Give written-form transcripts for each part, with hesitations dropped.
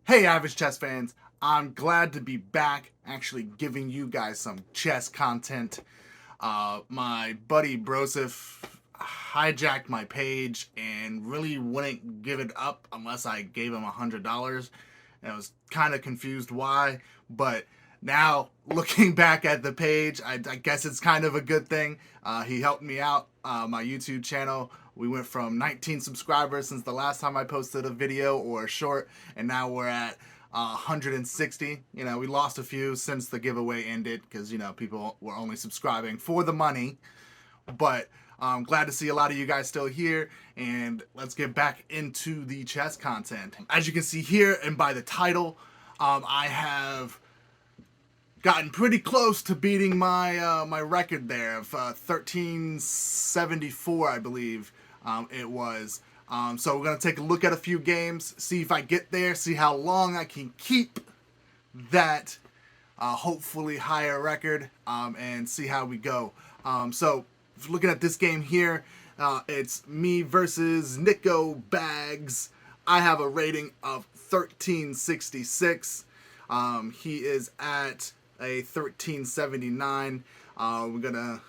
Hey, average chess fans. I'm glad to be back actually giving you guys some chess content. My buddy Broseph hijacked my page and really wouldn't give it up unless I gave him $100. And I was kind of confused why, but now looking back at the page, I guess it's kind of a good thing. He helped me out. My YouTube channel, we went from 19 subscribers since the last time I posted a video or a short, and now we're at 160. We lost a few since the giveaway ended because people were only subscribing for the money. But I'm glad to see a lot of you guys still here, and let's get back into the chess content. As you can see here, and by the title, I have gotten pretty close to beating my record there of 1374, I believe it was. So we're gonna take a look at a few games, see if I get there, see how long I can keep that hopefully higher record, and see how we go. So looking at this game here, it's me versus Nico Bags. I have a rating of 1366. He is at a 1379. We're gonna,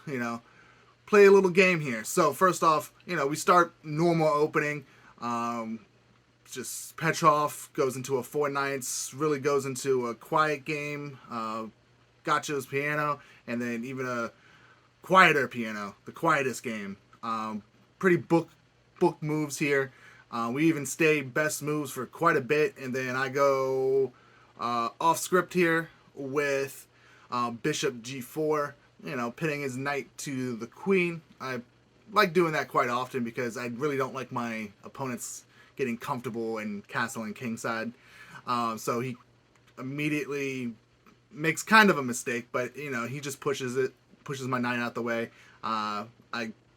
play a little game here. So first off, we start normal opening. Just Petrov goes into a 4 knights, really goes into a quiet game. Gotcha's piano, and then even a quieter piano, the quietest game. Pretty book moves here. We even stay best moves for quite a bit, and then I go off script here with bishop g4, pinning his knight to the queen. I like doing that quite often because I really don't like my opponents getting comfortable and castling kingside. So he immediately makes kind of a mistake, but he just pushes my knight out the way. I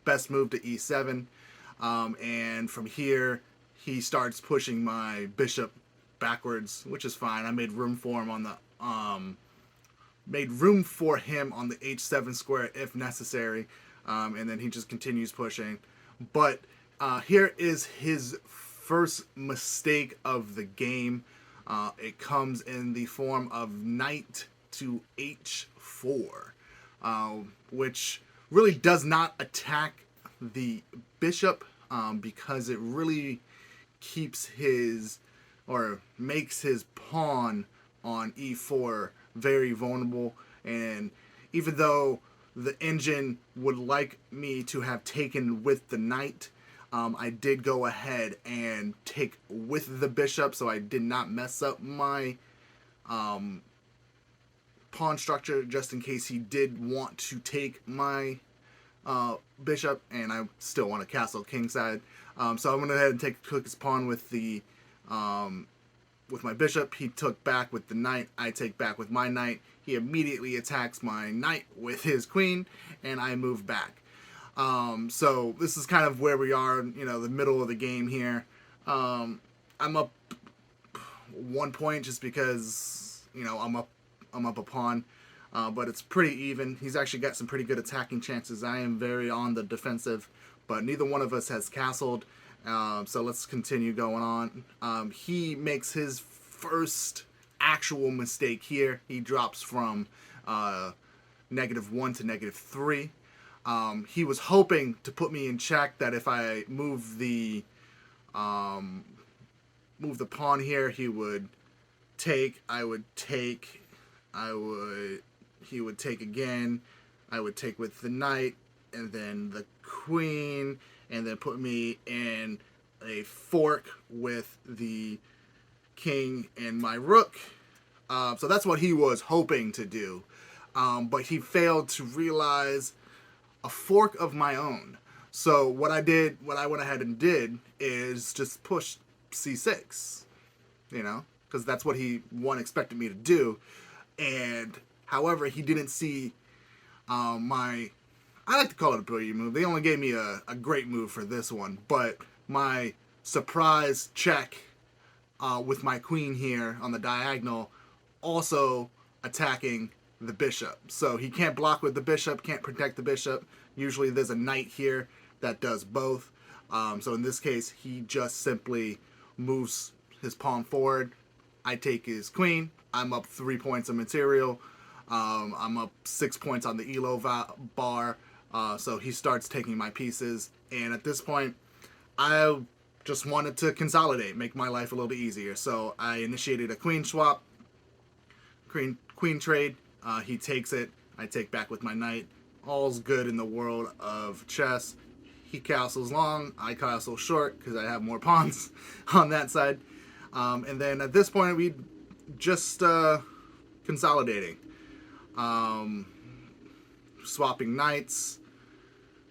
best move to e7, and from here he starts pushing my bishop backwards, which is fine. I made room for him on the h7 square if necessary, and then he just continues pushing. But here is his first mistake of the game. It comes in the form of knight to h4, which really does not attack the bishop, because it really keeps his, or makes his pawn on e4 very vulnerable. And even though the engine would like me to have taken with the knight, I did go ahead and take with the bishop, so I did not mess up my pawn structure, just in case he did want to take my bishop, and I still want to castle kingside. So I went ahead and took his pawn with the with my bishop. He took back with the knight. I take back with my knight. He immediately attacks my knight with his queen, and I move back. So this is kind of where we are, the middle of the game here. I'm up 1 point just because, I'm up a pawn. But it's pretty even. He's actually got some pretty good attacking chances. I am very on the defensive, but neither one of us has castled. So let's continue going on. He makes his first actual mistake here. He drops from -1 to -3. He was hoping to put me in check, that if I move the pawn here, he would take. He would take again. I would take with the knight, and then the queen, and then put me in a fork with the king and my rook. So that's what he was hoping to do. But he failed to realize a fork of my own. So what I went ahead and did is just push c6, because that's what he expected me to do. And however, he didn't see I like to call it a brilliant move. They only gave me a great move for this one, but my surprise check with my queen here on the diagonal, also attacking the bishop. So he can't block with the bishop, can't protect the bishop. Usually there's a knight here that does both. So in this case, he just simply moves his pawn forward. I take his queen. I'm up 3 points of material. I'm up 6 points on the elo bar. So he starts taking my pieces. And at this point, I just wanted to consolidate, make my life a little bit easier. So I initiated a queen swap, queen trade. He takes it. I take back with my knight. All's good in the world of chess. He castles long, I castle short because I have more pawns on that side. And then at this point, we just consolidating, swapping knights,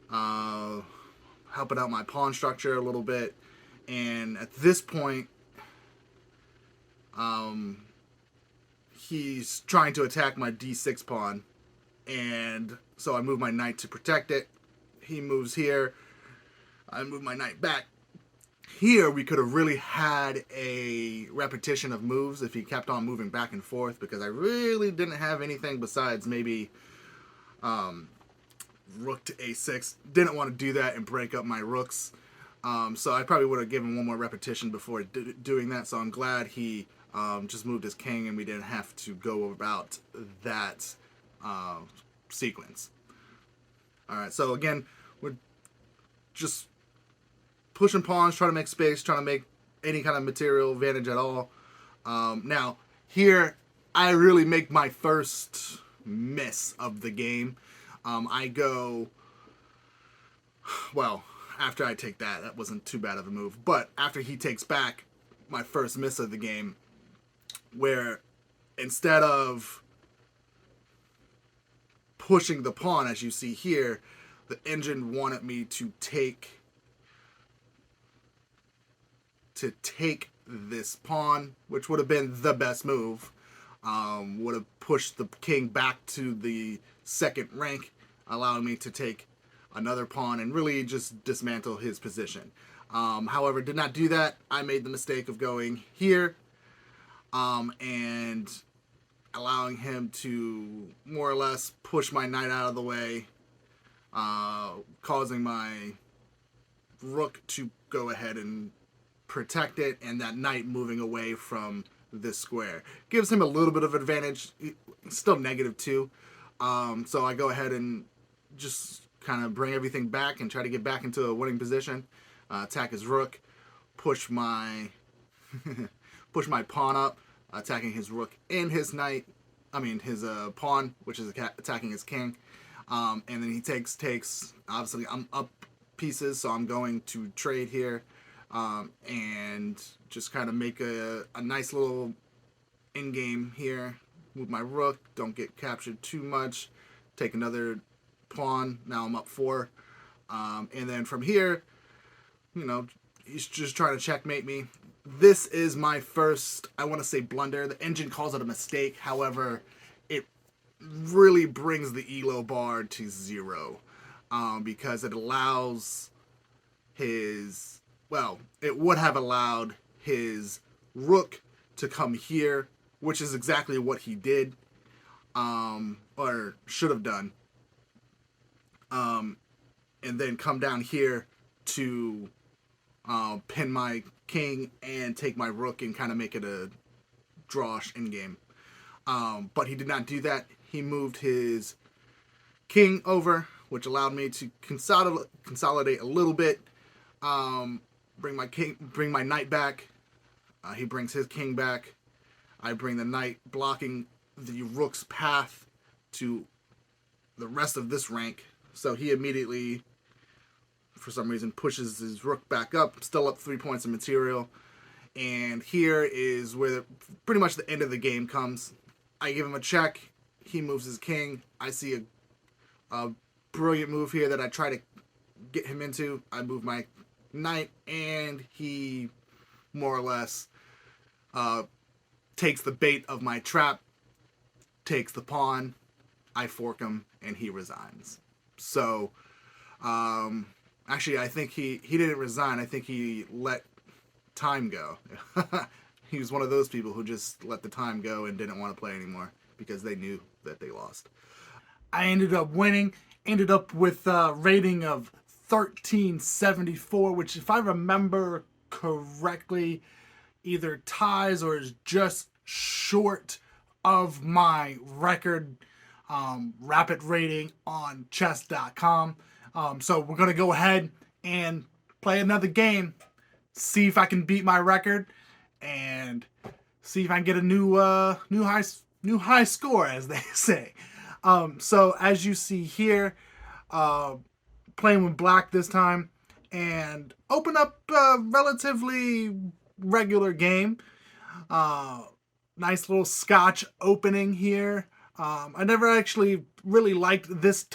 helping out my pawn structure a little bit. And at this point, he's trying to attack my d6 pawn. And so I move my knight to protect it. He moves here. I move my knight back. Here, we could have really had a repetition of moves if he kept on moving back and forth, because I really didn't have anything besides maybe rook to a6. Didn't want to do that and break up my rooks. So I probably would have given one more repetition before doing that. So I'm glad he just moved his king and we didn't have to go about that sequence. All right, so again, we're just pushing pawns, trying to make space, trying to make any kind of material advantage at all. Now, here, I really make my first miss of the game. I go, well, after I take that wasn't too bad of a move. But after he takes back, my first miss of the game, where instead of pushing the pawn, as you see here, the engine wanted me to take this pawn, which would have been the best move. Would have pushed the king back to the second rank, allowing me to take another pawn and really just dismantle his position. However, did not do that. I made the mistake of going here and allowing him to more or less push my knight out of the way, causing my rook to go ahead and protect it, and that knight moving away from this square gives him a little bit of advantage. Still -2. So I go ahead and just kind of bring everything back and try to get back into a winning position. Attack his rook, push my push my pawn up, attacking his rook and his knight. I mean his pawn, which is attacking his king. And then he takes. Obviously, I'm up pieces, so I'm going to trade here. And just kind of make a nice little in-game here. Move my rook, don't get captured too much. Take another pawn. Now I'm up 4. And then from here, he's just trying to checkmate me. This is my first, I want to say, blunder. The engine calls it a mistake. However, it really brings the elo bar to 0, because it allows his... Well, it would have allowed his rook to come here, which is exactly what he did, or should have done, and then come down here to pin my king and take my rook and kind of make it a drawish endgame. But he did not do that. He moved his king over, which allowed me to consolidate a little bit. Bring my knight back. He brings his king back. I bring the knight, blocking the rook's path to the rest of this rank. So he immediately, for some reason, pushes his rook back up. Still up 3 points of material. And here is where pretty much the end of the game comes. I give him a check. He moves his king. I see a brilliant move here that I try to get him into. I move my knight, and he more or less takes the bait of my trap, takes the pawn, I fork him, and he resigns. So, actually, I think he didn't resign. I think he let time go. He was one of those people who just let the time go and didn't want to play anymore because they knew that they lost. I ended up winning, ended up with a rating of 1374, which, if I remember correctly, either ties or is just short of my record rapid rating on chess.com. So we're going to go ahead and play another game, see if I can beat my record, and see if I can get a new high score, as they say. So as you see here, playing with black this time, and open up a relatively regular game. Nice little Scotch opening here. I never actually really liked this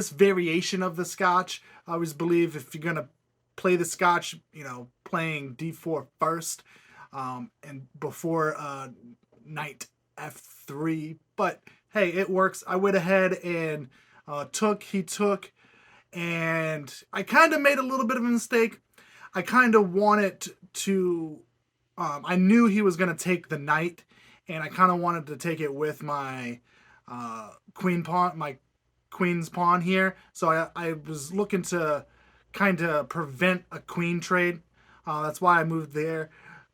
variation of the Scotch. I always believe if you're gonna play the Scotch, playing D4 first, and before knight F3. But hey, it works. I went ahead and he took, and I kind of made a little bit of a mistake. I kind of wanted to, I knew he was going to take the knight, and I kind of wanted to take it with my queen's pawn here. So I was looking to kind of prevent a queen trade. That's why I moved there.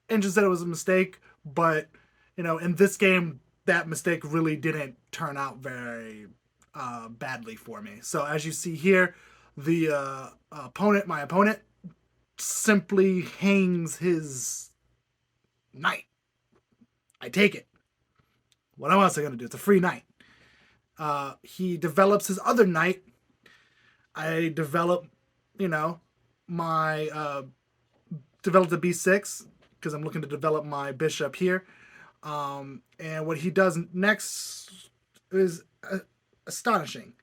And just said it was a mistake, but in this game, that mistake really didn't turn out very badly for me. So as you see here, the my opponent, simply hangs his knight. I take it. What else am I going to do? It's a free knight. He develops his other knight. I develop, my developed a b6 because I'm looking to develop my bishop here. And what he does next is astonishing.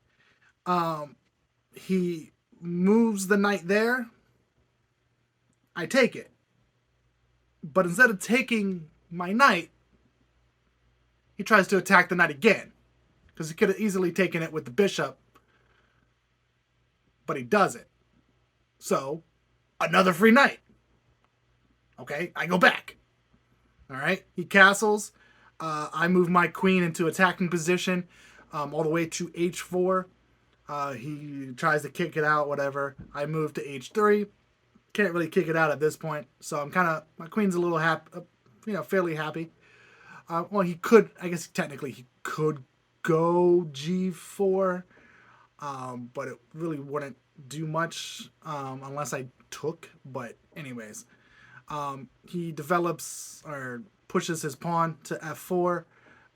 He moves the knight there. I take it. But instead of taking my knight, he tries to attack the knight again. Because he could have easily taken it with the bishop. But he doesn't. So, another free knight. Okay, I go back. Alright, he castles. I move my queen into attacking position all the way to h4. He tries to kick it out, whatever. I move to h3. Can't really kick it out at this point. So I'm my queen's a little fairly happy. Well, he could, I guess technically he could go g4. But it really wouldn't do much unless I took. But anyways, he develops or pushes his pawn to f4.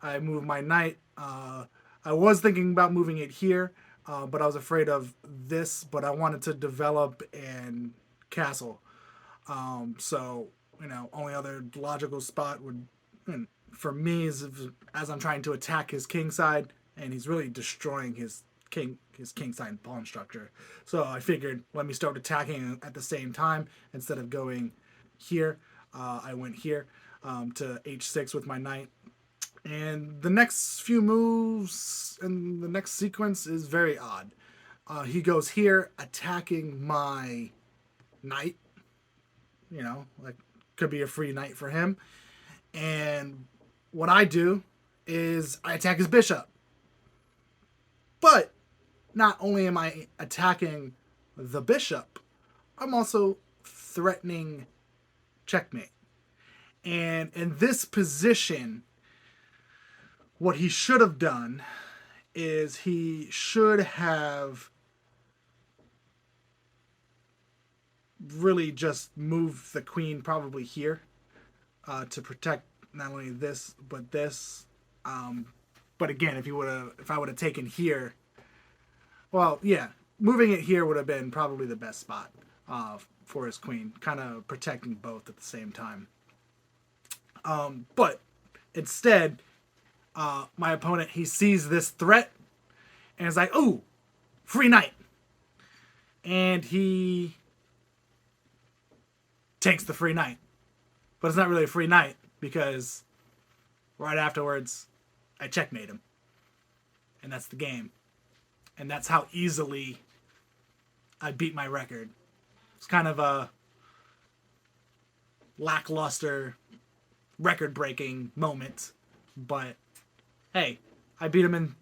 I move my knight. I was thinking about moving it here, but I was afraid of this. But I wanted to develop and castle. So only other logical spot would, for me, is as I'm trying to attack his king side, and he's really destroying his king side pawn structure. So I figured, let me start attacking at the same time instead of going here. I went here to h6 with my knight. And the next few moves and the next sequence is very odd. He goes here, attacking my knight. Like could be a free knight for him. And what I do is I attack his bishop. But not only am I attacking the bishop, I'm also threatening checkmate. And in this position, what he should have done is he should have really just moved the queen probably here to protect not only this but this. But again, if I would have taken here, well, yeah, moving it here would have been probably the best spot for his queen, kind of protecting both at the same time. But instead, my opponent, he sees this threat and is like, "Ooh, free knight," and he takes the free knight. But it's not really a free knight because right afterwards, I checkmate him, and that's the game. And that's how easily I beat my record. It's kind of a lackluster, record-breaking moment. But, hey, I beat him in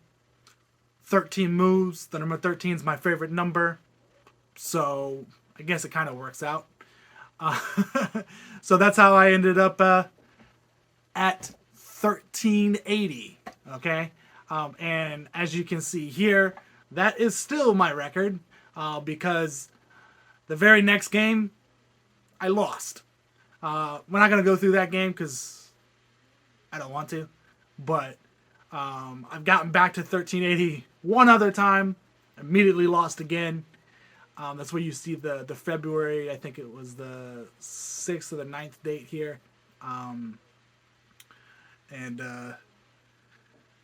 13 moves. The number 13 is my favorite number. So, I guess it kind of works out. Uh, so that's how I ended up at 1380. Okay. And as you can see here, that is still my record because the very next game, I lost. We're not going to go through that game because I don't want to. But I've gotten back to 1380 one other time, immediately lost again. That's where you see the February, I think it was the 6th or the 9th date here. And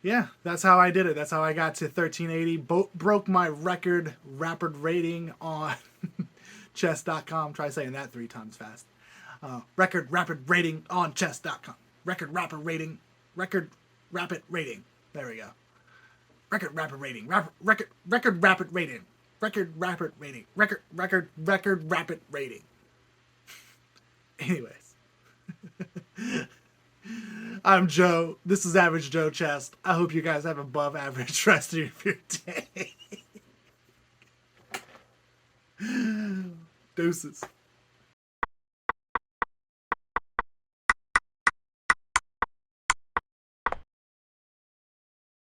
yeah, that's how I did it. That's how I got to 1380. Broke my record rapid rating on chess.com. Try saying that 3 times fast. Record rapid rating on chess.com. Record rapid rating. Record rapid rating. There we go. Record rapid rating. Record rapid rating. Record rapid rating. Record rapid rating. Anyways. I'm Joe. This is Average Joe Chest. I hope you guys have above average rest of your day. Deuces.